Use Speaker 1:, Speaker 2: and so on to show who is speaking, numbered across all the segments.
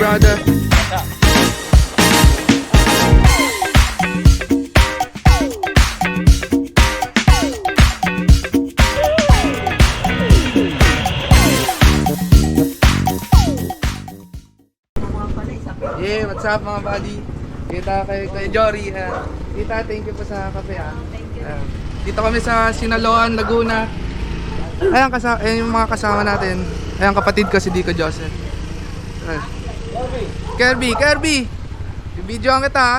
Speaker 1: brother. Yeah, what's up mga buddy? Kita kay Jory. Kita, thank you po sa kape.
Speaker 2: Thank you.
Speaker 1: Dito kami sa Sinaloan, Laguna. Ayan, ayan yung mga kasama natin. Ayan, kapatid ko si Dico Joseph. Kirby! Ibidyoan kita ha.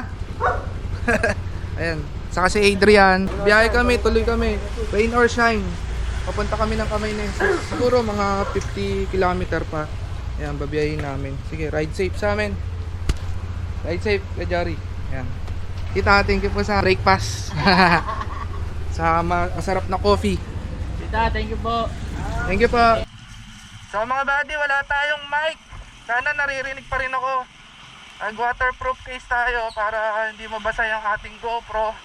Speaker 1: Ayan, saka si Adrian. Biyahe kami, tuloy kami. Rain or shine. Papunta kami ng Camarines. Siguro mga 50 kilometer pa. Ayan, babiyahin namin. Sige, ride safe sa amin. Ride safe, Jory. Ayan. Kita, thank you po sa breakfast. Sa masarap na coffee.
Speaker 3: Tita, thank you po.
Speaker 1: Thank you po. So mga buddy, wala tayong mic. Sana naririnig pa rin ako. Waterproof case tayo para hindi mabasa yung ating GoPro.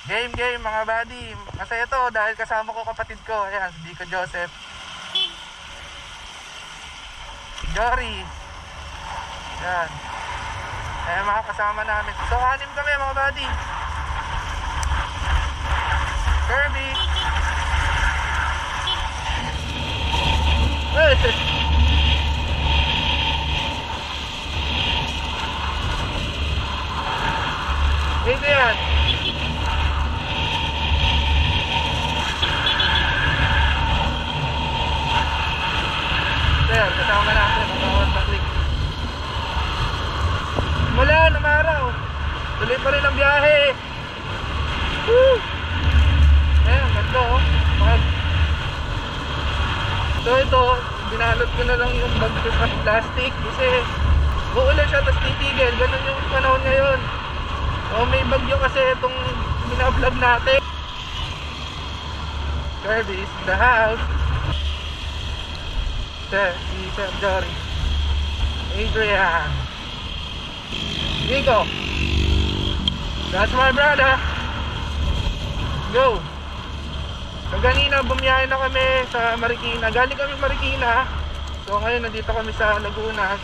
Speaker 1: Game mga buddy. Masaya to dahil kasama ko kapatid ko. Ayan, si Dico Joseph. Jory. Ayan. Ayan mga kasama namin. So 6 kami mga buddy. Kirby. Adrian. Ayan, kasama natin ang bawat taklik. Mula ng araw, tuloy pa rin ang biyahe. Woo! Ayan, ganda oh. So ito, binalot ko na lang yung bag ko sa plastic kasi uulan siya tapos titigil. Ganun yung panahon ngayon. So may bagyo kasi itong binablog natin. Kirby is in the house. Si Sir Jory. Adrian. Dico. That's my brother. Go. So kanina bumiyahe na kami sa Marikina. Galing kami Marikina. So ngayon nandito kami sa Laguna.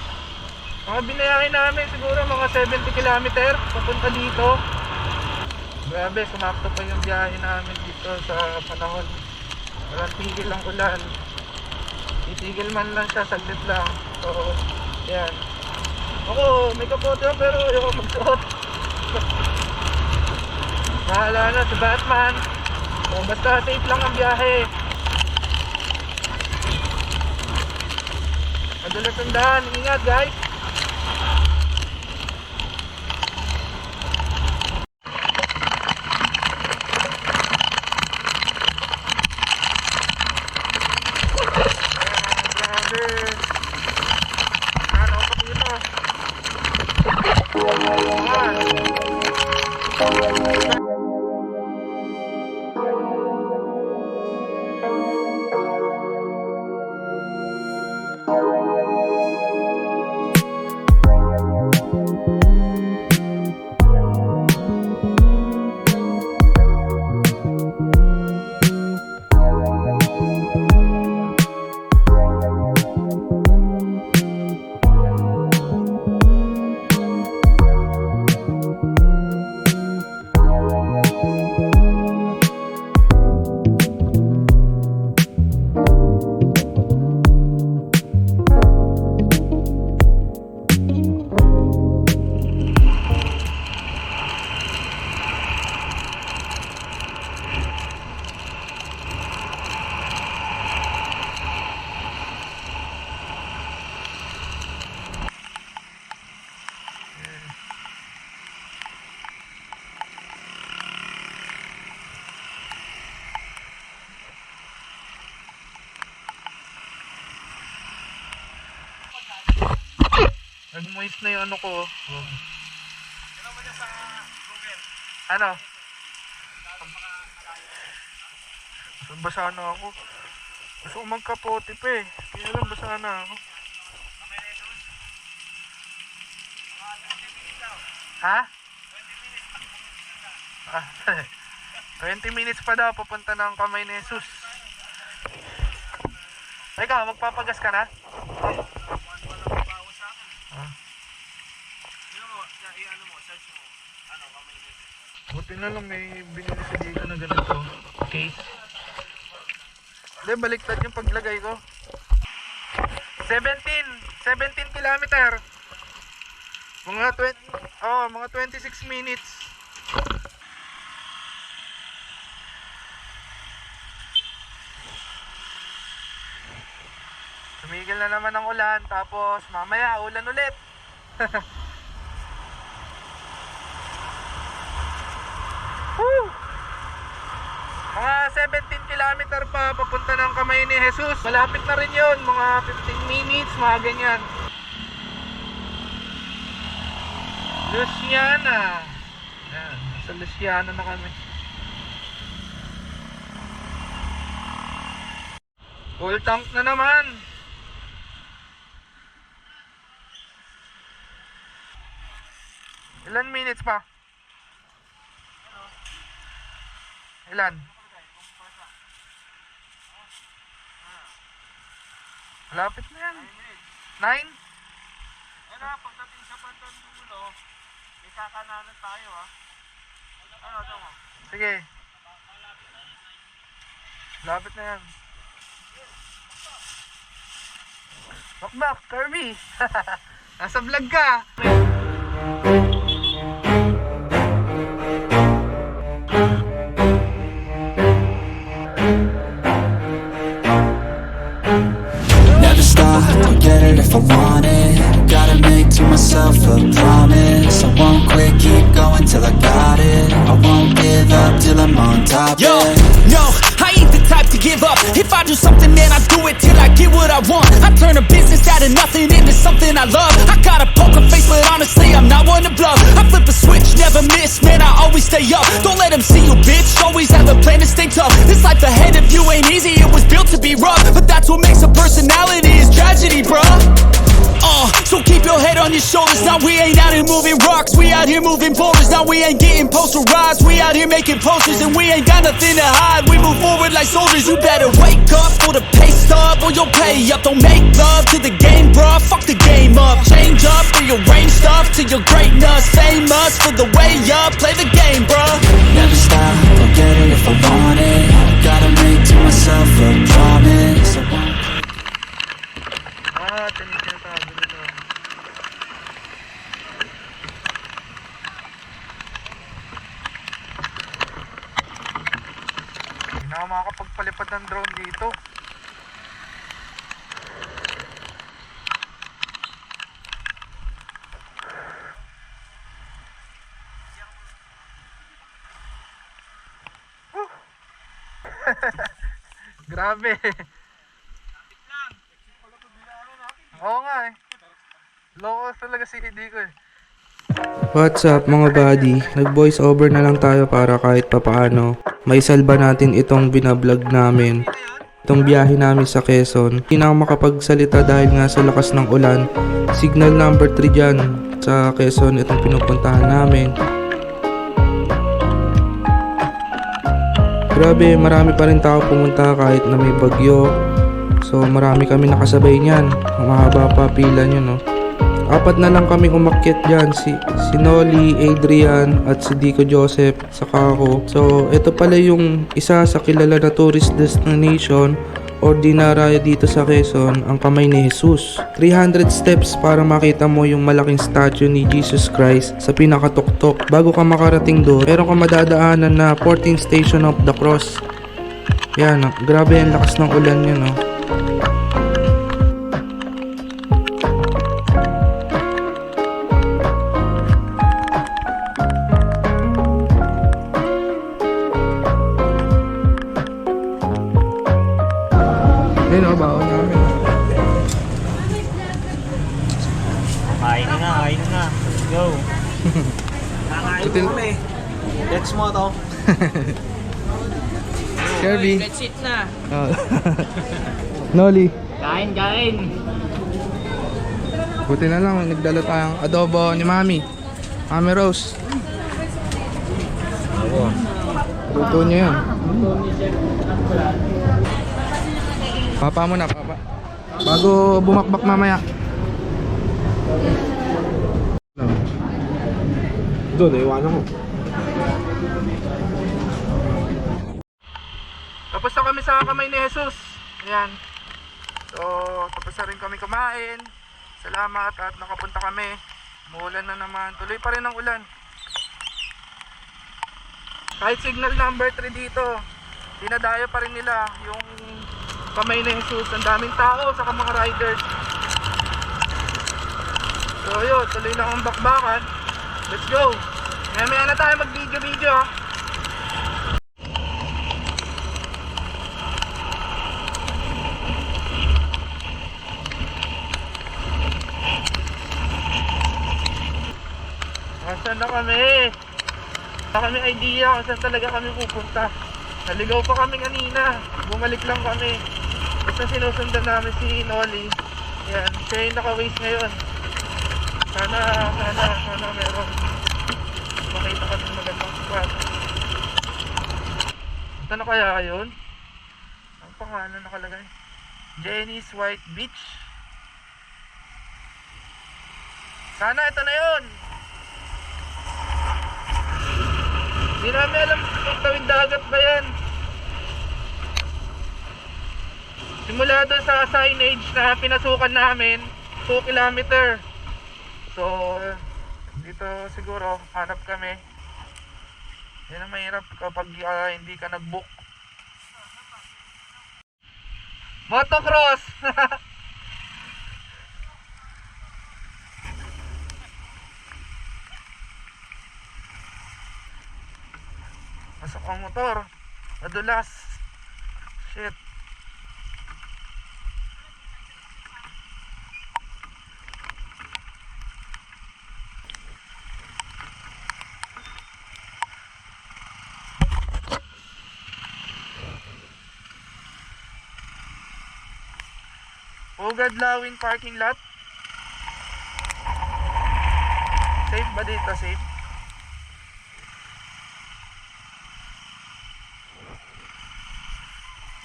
Speaker 1: Mga binayahe namin siguro mga 70 kilometer papunta dito. Grabe, sumakto pa yung biyahe namin dito sa panahon. Walang tigil ang ulan. Titigil man lang siya, saglit lang. So, yan. Ako, may kapote pero ayoko magsuot. Bahala na si Batman. So, basta safe lang ang biyahe. Madalas ang daan. Ingat guys. Nag-moist na yung ano ko. Ano mo dyan sa Google? Ano? Basa na ako. Gusto ko magkapote pa eh. Kaya lang basa na ako. Ha? 20 minutes pa daw papunta ng Camarines. Ikaw, magpapagas ka na? Buti na lang may binili si Diego na ganito. Case. Hindi, baliktad yung paglagay ko. 17 kilometer. Mga 26 minutes. Tumigil na naman ang ulan, tapos mamaya ulan ulit. Woo! Mga 17 kilometer pa papunta ng Kamay ni Jesus. Malapit na rin yun, mga 15 minutes, mga ganyan. Luciana. Yan, sa Luciana na kami. Full tank na naman. Ilan minutes pa? Ilan? Malapit na yan. 9?
Speaker 2: Ano, pagdating sa bandang dulo, may kakananan tayo ha. Ano, ito mo?
Speaker 1: Sige. Malapit na yan. Bakbak, Kirby. Nasa vlog ka.
Speaker 4: Never stop, I'll get it if I want it. Gotta make to myself a promise. I won't quit, keep going till I got it. I won't give up till I'm on top.
Speaker 5: Yo,
Speaker 4: Yeah.
Speaker 5: no, I ain't the type to give up. If I do something, man, I do it till I get what I want. I turn a business out of nothing into something I love. I got a poker face, but honestly, I'm not one to bluff. I flip a switch, never miss, man, I always stay up. Don't let them see you, bitch, always have a plan to stay tough. This life ahead of you ain't easy, it was built to be rough. But that's what makes a personality, is tragedy, bruh. So keep your head on your shoulders. Now we ain't out here moving rocks, we out here moving boulders. Now we ain't getting posterized, we out here making posters. And we ain't got nothing to hide, we move forward like soldiers. You better wake up for the pay stub, or you'll pay up. Don't make love to the game, bruh, fuck the game up. Change up, rearrange stuff to your greatness. Famous for the way up, play the game, bruh.
Speaker 4: Never stop, I'll get it if I want it. Gotta make to myself a promise. I won't
Speaker 1: Tinitinasabi nito. Hindi na ako makakapagpalipad ng drone dito. Woo! Grabe. Oo nga eh. Loko talaga si Idi ko eh.
Speaker 6: What's up mga buddy? Nag-voice over na lang tayo para kahit papaano maisalba natin itong binablog namin. Itong biyahe namin sa Quezon. Hindi na ako makapagsalita dahil nga sa lakas ng ulan. Signal number 3 dyan sa Quezon itong pinupuntahan namin. Grabe, marami pa rin tao pumunta kahit na may bagyo. So marami kami nakasabay niyan. Mahaba pa pila nyo, no? 4 na lang kami umakyat dyan. Si Noli, Adrian at si Dico Joseph saka ako. So ito pala yung isa sa kilala na tourist destination o dinaraya dito sa Quezon, ang Kamay ni Jesus. 300 steps para makita mo yung malaking statue ni Jesus Christ sa pinakatuktok. Bago ka makarating doon, meron ka madadaanan na 14th Station of the Cross. Yan, grabe ang lakas ng ulan yun, no? Ayun o, baon namin.
Speaker 2: Kain na. Let's go. Kakain mo kami. Let's mo to.
Speaker 6: Kirby.
Speaker 3: Let's eat na.
Speaker 6: Oh. Noli.
Speaker 3: Kain.
Speaker 6: Buti na lang, nagdala tayong adobo ni Mami. Mami Rose. Luto niya yun. Papa muna, papa. Bago bumakbak mamaya.
Speaker 2: doon, iwanan ko.
Speaker 1: Tapos na kami sa kamay ni Jesus. Ayan. So, tapos na rin kami kumain. Salamat at nakapunta kami. Umuulan na naman. Tuloy pa rin ang ulan. Kahit signal number 3 dito, dinadayo pa rin nila yung kamay ni Jesus. Ang daming tao sa mga riders. So yun, tuloy na ang bakbakan. Let's go. Maya na tayo mag video ha. Nasaan na kami? Wala kami idea kung saan talaga kami pupunta. Naligaw pa kami kanina. Bumalik lang kami. Basta sinusundan namin si Nolly. Yan, siya yung naka-waste ngayon. Sana meron makita kami ng magandang spot. Ito na kaya yun? Ang pangalan nakalagay, Jenny's White Beach. Sana ito na yun. Hindi namin alam kung tawid dagat ba yan. Simula doon sa signage na pinasukan namin, 2 kilometer. So, dito siguro hanap kami. Yan ang mahirap kapag hindi ka nag-book. Motocross! Masok ang motor. Madulas. Shit. Pugad Lawin parking lot. Safe ba dito? Safe?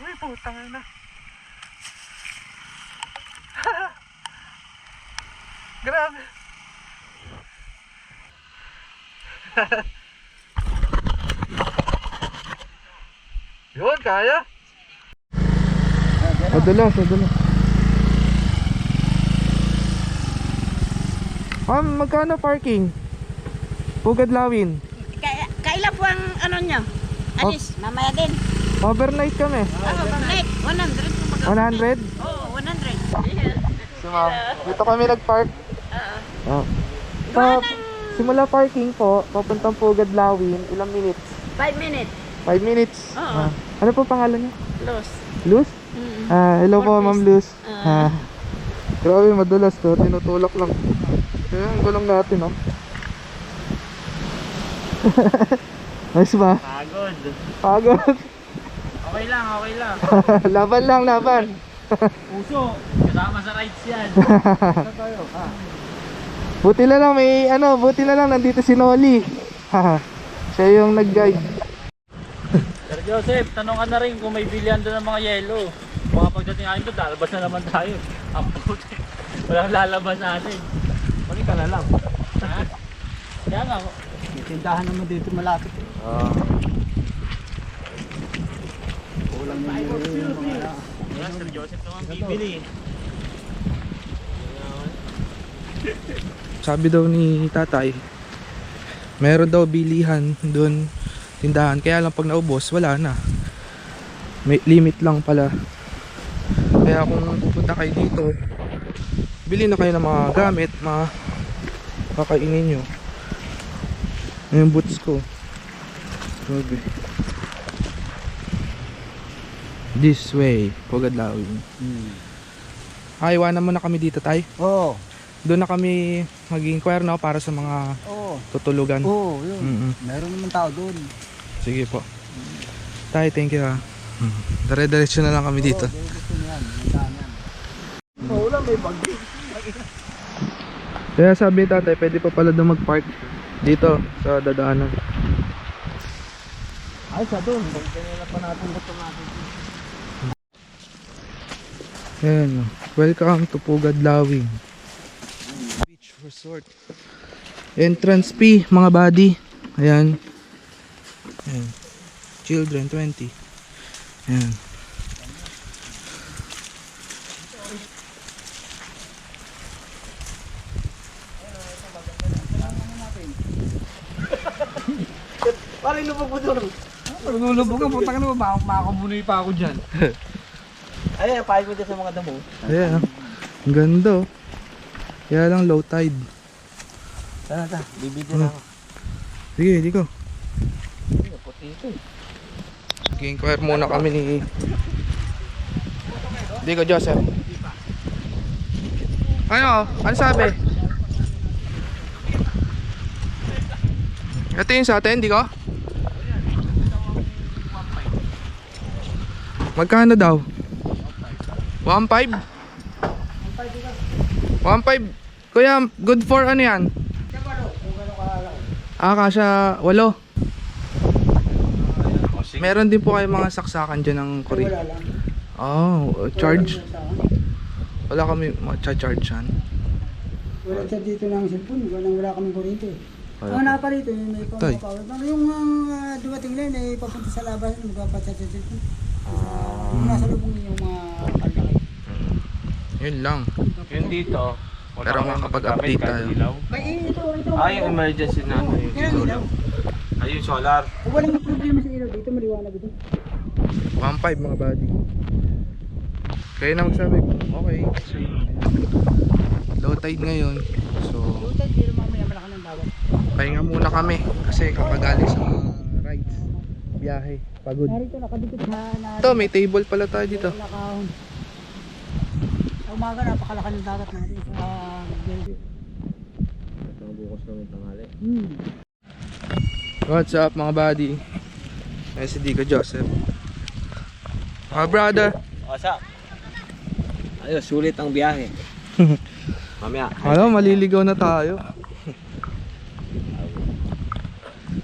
Speaker 1: Uy, putang ina. Grabe. Yun, kaya. Madulas. Magkano parking? Pugad Lawin.
Speaker 7: Kailan po ang ano nyo? Alis, mamaya din.
Speaker 1: Overnight kami.
Speaker 7: Overnight, 100 po
Speaker 1: 100?
Speaker 7: Oo, 100.
Speaker 1: Si ma'am. Dito kami nag-park.
Speaker 7: Oo.
Speaker 1: Sa simula parking po, papuntang Pugad Lawin, ilang minutes?
Speaker 7: 5 minutes.
Speaker 1: 5 minutes.
Speaker 7: Oo.
Speaker 1: Ano po pangalan niyo?
Speaker 7: Los.
Speaker 1: Luz? Hello po,
Speaker 7: Corpus.
Speaker 1: Ma'am Luz. Grabe, madulas to. Tinutulak lang. Kaya ang gulong natin, oh. Nice ba? Pagod.
Speaker 3: Okay lang.
Speaker 1: laban.
Speaker 3: Puso, kasama sa rides yan.
Speaker 1: Buti na lang nandito si Nolly. Siya yung nag-guide.
Speaker 3: Sir Joseph, tanong ka na rin kung may bilihan doon ng mga yelo. Baka pagdating akin doon, lalabas na naman tayo. Ang puti. Walang lalabas natin. Mali ka na lang. Ha? Kaya nga.
Speaker 2: May tindahan naman dito malapit. Kulang na yung mga...
Speaker 3: Yan, Sir Joseph naman bibili.
Speaker 6: Sabi daw ni tatay, meron daw bilihan doon, tindahan. Kaya lang pag naubos, wala na. May limit lang pala. Kaya kung pupunta kayo dito, bili na kayo ng mga gamit, mga kakainin nyo. Yung boots ko. Grabe. This way, Pugad Lawin. Iwanan mo na kami dito, tay.
Speaker 2: Oo.
Speaker 6: Doon na kami mag-inquire na para sa mga tutulugan.
Speaker 2: Oo, yun.
Speaker 6: Mm-mm.
Speaker 2: Meron naman tao doon.
Speaker 6: Sige po. Tay, thank you ha. Dire-diretso na lang kami dito.
Speaker 2: Gusto niyan. May bagyo.
Speaker 6: Kaya sabi ni tatay, pwede pa pala daw mag-park dito sa dadaanan.
Speaker 2: Ay, sa doon. Kailan pa natin gusto natin.
Speaker 6: Ayan, welcome to Pugad Lawin Beach Resort. Entrance fee, mga buddy. Ayan. Ayan. Children, 20. Ayan.
Speaker 3: Lulubog ka, puta ka naman, makakabunoy pa ako dyan.
Speaker 2: Ayan, pahay ko dyan sa mga damo.
Speaker 6: Ayan. Ang ganda oh. Kaya lang low tide.
Speaker 2: Tara, bibidyo na ako.
Speaker 6: Sige, di ko.
Speaker 2: Puti ito eh.
Speaker 6: Sige, inquire muna kami ni Dico Joseph. Ano? Ano sabi? Ito yung sa atin, Dico? Magkano daw? 1.5? 1.5? Kuya, good for ano yan? Kasha 8. Meron din po kayo mga saksakan dyan ng Korea. Oh, charge? Wala kami charge yan.
Speaker 8: Wala siya dito ng cellphone, wala kaming kuryente.
Speaker 6: Wala
Speaker 8: Ang napa rito, may
Speaker 6: Tay.
Speaker 8: power bank. Yung dumating na yun, ay papunta sa labas, magpapachat sa cellphone. Yung nasa lubong yung mga kalaki.
Speaker 6: Yun lang.
Speaker 2: Yun dito. wala
Speaker 6: Pero
Speaker 2: kami
Speaker 6: makapag-update
Speaker 2: magamit kahit
Speaker 6: tayo.
Speaker 2: ilaw.
Speaker 8: Ito.
Speaker 2: Yung emergency na ano yung
Speaker 8: Yan ang ilaw.
Speaker 2: yung solar.
Speaker 8: Walang problema sa ilaw dito, maliwanag ito.
Speaker 6: 1.5 mga buddy. Kaya na magsabi. Okay. Low tide ngayon. So,
Speaker 8: Lutan, pero mamaya malaki ng bawat.
Speaker 6: pahinga muna kami. Kasi kapag galing sa mga rides, biyahe, pagod.
Speaker 8: Narito, nakadikit na
Speaker 6: Ito, may table pala tayo dito.
Speaker 8: nakahon. Sa umaga, napakalaki ng dagat natin sa Belgium.
Speaker 2: Bukas namin tanghali.
Speaker 6: What's up mga buddy? Ay si Dico Joseph. Mga brother.
Speaker 2: What's up? Ayos, sulit ang biyahe. Mamaya.
Speaker 6: Ano, maliligaw na tayo.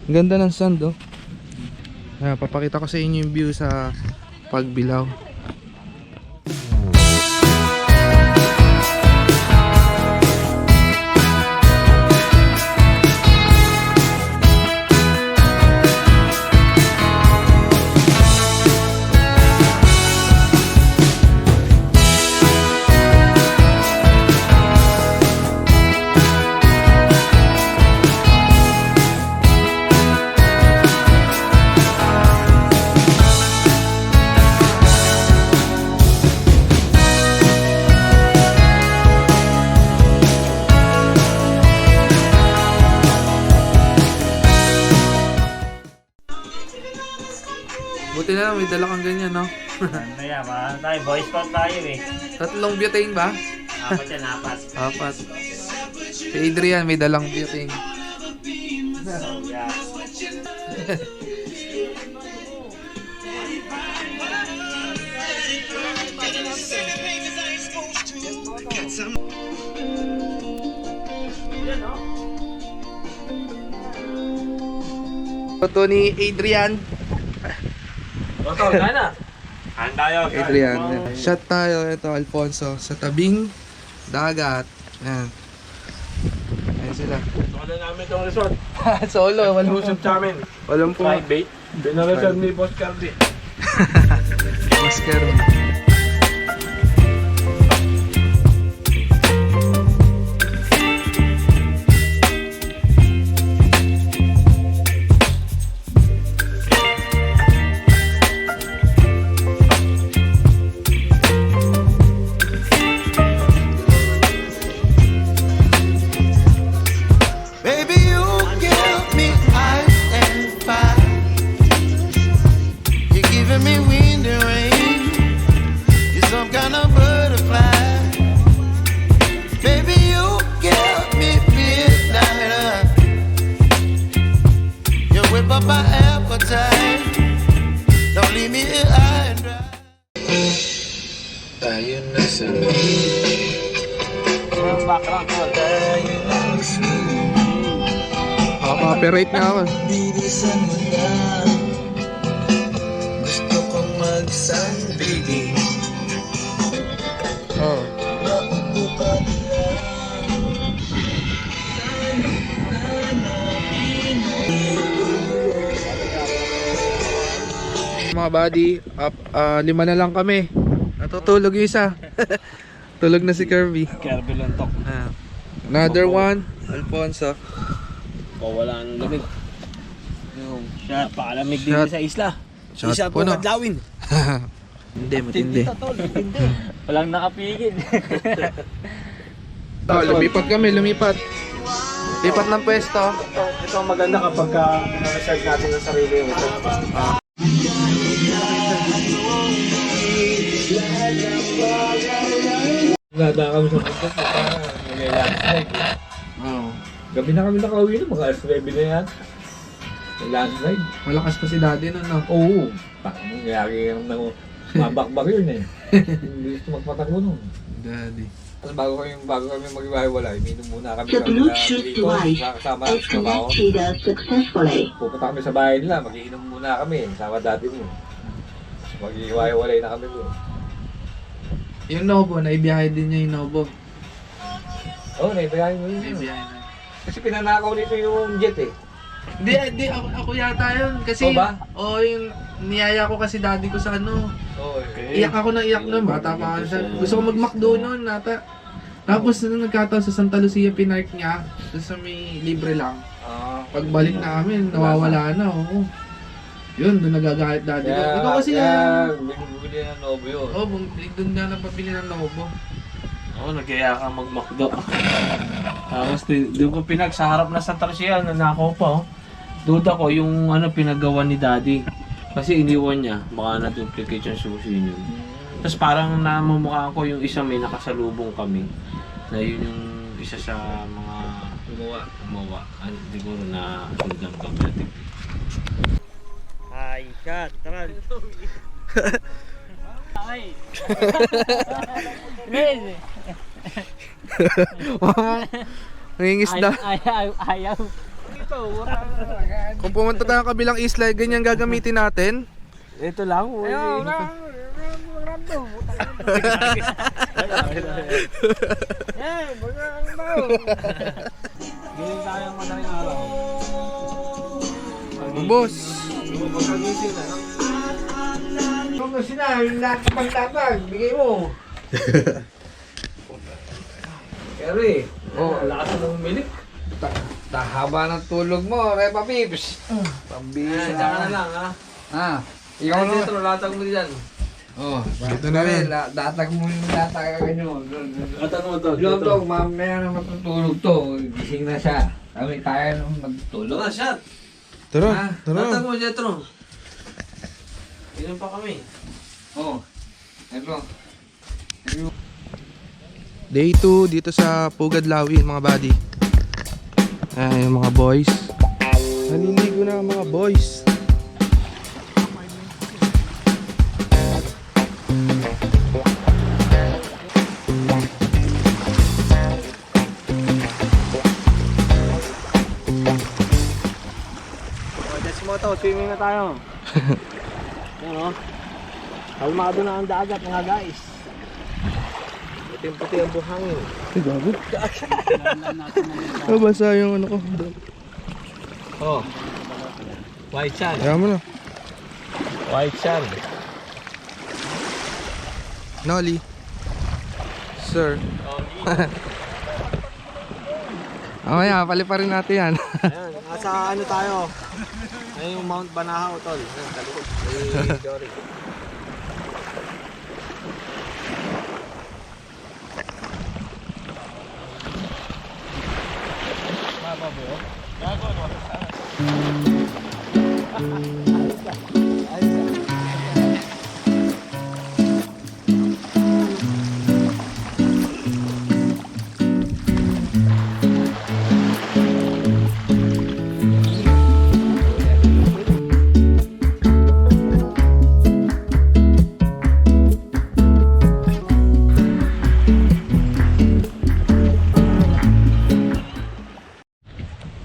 Speaker 6: Ang ganda ng sand oh. Ayan, papakita ko sa inyo yung view sa Pagbilao. Buti na lang, may dala kang ganyan, no?
Speaker 2: Ano yan, tayo, boy scout tayo eh.
Speaker 6: 3 butane ba?
Speaker 2: Apat yan, apat.
Speaker 6: 4. Si Adrian, may dalang butane.
Speaker 2: So, yeah.
Speaker 6: Ito ni Adrian.
Speaker 2: Oto, gana. Handa tayo.
Speaker 6: Adrian. Shot tayo. Ito, Alfonso. Sa tabing dagat. Yan. Ayan sila.
Speaker 2: Solo namin itong resort.
Speaker 6: Solo.
Speaker 2: Exclusive sa amin.
Speaker 6: Walang po.
Speaker 2: Private. Binaresort ni Boss Cardi.
Speaker 6: Oscar.
Speaker 9: Baby, you give me ice and fire. You're giving me wind and rain. You're some kind of butterfly. Baby, you give me midnight. You whip up my appetite. Don't leave me here high and dry. Tayo na sa
Speaker 2: Background ko.
Speaker 6: Copyright na ako.
Speaker 9: Bilisan mo na. Gusto kong magsandigin.
Speaker 6: Oh.
Speaker 9: Naupo ka na.
Speaker 6: mga buddy, 5 na lang kami. Natutulog yung isa. Tulog na si Kirby.
Speaker 2: Kirby Lontok.
Speaker 6: Another one, Alfonso.
Speaker 2: Wala nang lamig. Shot. Napakalamig
Speaker 6: Shot.
Speaker 2: dito sa isla.
Speaker 6: Shot
Speaker 2: Isa
Speaker 6: po, no?
Speaker 2: Lawin.
Speaker 6: Hindi, matindi.
Speaker 3: Walang nakapigil.
Speaker 6: Lumipat kami, lumipat. Lipat ng pwesto.
Speaker 2: Ito ang maganda kapag na-reserve natin ang sarili yung ito. Nada kami sa bundok. Nag-landslide. Gabi na kami nakauwi na. Mga alas 9 na yan. Landslide.
Speaker 6: Malakas pa si daddy nun, no?
Speaker 2: Oo. Nangyari yung mabakbak yun eh. Hindi gusto magpatakbo nun.
Speaker 6: Daddy.
Speaker 2: Tapos bago kami mag-iwahiwalay, minum muna kami
Speaker 10: The Bluetooth device
Speaker 2: kasama
Speaker 10: is connected successfully.
Speaker 2: Pupunta kami sa bahay nila, mag-iinom muna kami, sama dati mo. Mag-iwahiwalay na kami doon.
Speaker 6: Yung Nobo, naibiyahe din niya yung Nobo.
Speaker 2: Oo, naibayahin mo yun.
Speaker 6: Naibiyahe na.
Speaker 2: Kasi pinanakaw nito yung jet eh.
Speaker 6: Hindi, ako yata yun. Kasi,
Speaker 2: O ba?
Speaker 6: yung niyaya ko kasi daddy ko sa ano.
Speaker 2: Oo, okay.
Speaker 6: Iyak ako na iyak nun, bata pa ako. Gusto ko mag-McDo nun, nata. Tapos nung nagkataon sa Santa Lucia, pinark niya. Doon sa may libre lang. Pagbalik namin, nawawala na, oo. Yun, doon nagagalit daddy ko. Ikaw kasi
Speaker 2: bumili ng Nobo yun.
Speaker 6: Oo, doon nga napabili ng Nobo.
Speaker 2: Oo, nagyaya ka mag-McDo. Tapos doon ko sa harap na Santa Lucia, nanakaw pa oh. Duda ko yung pinagawa ni daddy. Kasi iniwan niya, baka na-duplicate yung susi niyo. Tapos parang namumukhaan ko yung isa may nakasalubong kami. Na yun yung isa sa mga gumawa. Siguro na hanggang kami. Hi, cut. Tara.
Speaker 3: Ay. Rin.
Speaker 6: Nangingisda.
Speaker 3: Ayaw.
Speaker 6: Kung pumunta tayo ng kabilang isla, ganyan gagamitin natin.
Speaker 2: Ito lang. Ayaw na. Giling tayo ang madaling araw.
Speaker 6: Boss.
Speaker 2: Kung sinabi, nakapagtapag, bigay mo. Kerry, lakas ng umilik.
Speaker 8: Haba ng tulog mo, Repa Pips.
Speaker 2: Diyan ka na lang ha.
Speaker 8: Ikaw
Speaker 2: Yan dito, latag mo dyan.
Speaker 6: Dito na rin.
Speaker 8: Datag mo yung datag ganyan.
Speaker 2: Latag mo to.
Speaker 8: Lotog, mamaya na matutulog to. Gising na siya. Kami tayo nung magtulog.
Speaker 2: Tara, shot.
Speaker 6: Tara,
Speaker 2: Latag
Speaker 6: tara.
Speaker 2: mo, Jetro. Ilan pa kami?
Speaker 8: Ito.
Speaker 6: Day 2 dito sa Pugad Lawin, mga buddy. Ayan yung mga boys. Naliligo na ang mga boys.
Speaker 2: Desmoto, swimming na tayo. Yan o. Kalmado na ang dagat mga guys. Puting-puti ang buhangin.
Speaker 6: Ay, gago. Basa yung ano ko.
Speaker 2: Oh. White sand.
Speaker 6: Kaya mo na.
Speaker 2: White sand.
Speaker 6: Nolly. Sir. Mamaya, paliparin natin yan.
Speaker 2: Ayan, nasa ano tayo? Ayan yung Mount Banahaw, tol. Ayan, talikod. Hey, Jory.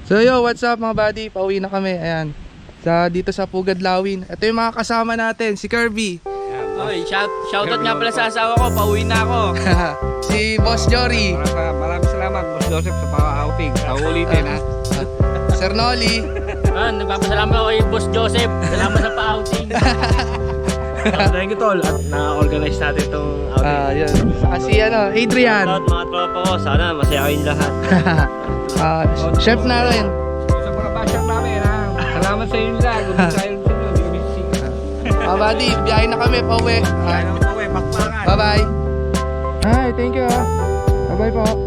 Speaker 6: So yo, what's up mga buddy? Pauwi na kami. Ayan. Dito sa Pugad Lawin. Ito yung mga kasama natin, si Kirby.
Speaker 3: Oy, shoutout nga pala sa asawa ko, pauwi na ako.
Speaker 6: Si Boss Jory.
Speaker 8: Maraming salamat, Boss Joseph, sa pa-outing. Sa ulitin, ha?
Speaker 6: Sir Nolly.
Speaker 3: Nagpapasalamat ako kay Boss Joseph. Salamat sa pa-outing.
Speaker 2: Thank you tol at na-organize natin itong outing.
Speaker 6: Yan. Saka si Adrian.
Speaker 3: Shoutout mga tropa ko, sana masaya kayong lahat.
Speaker 6: Chef na rin.
Speaker 2: Sa mga basyang namin ha. Salamat sa inyo lahat. Kung tayo sa inyo, hindi kami sisika.
Speaker 6: Buddy, biyahe na kami, pauwi.
Speaker 2: Kaya naman po, bakbakan.
Speaker 6: Bye-bye. Hi, thank you. Bye-bye po.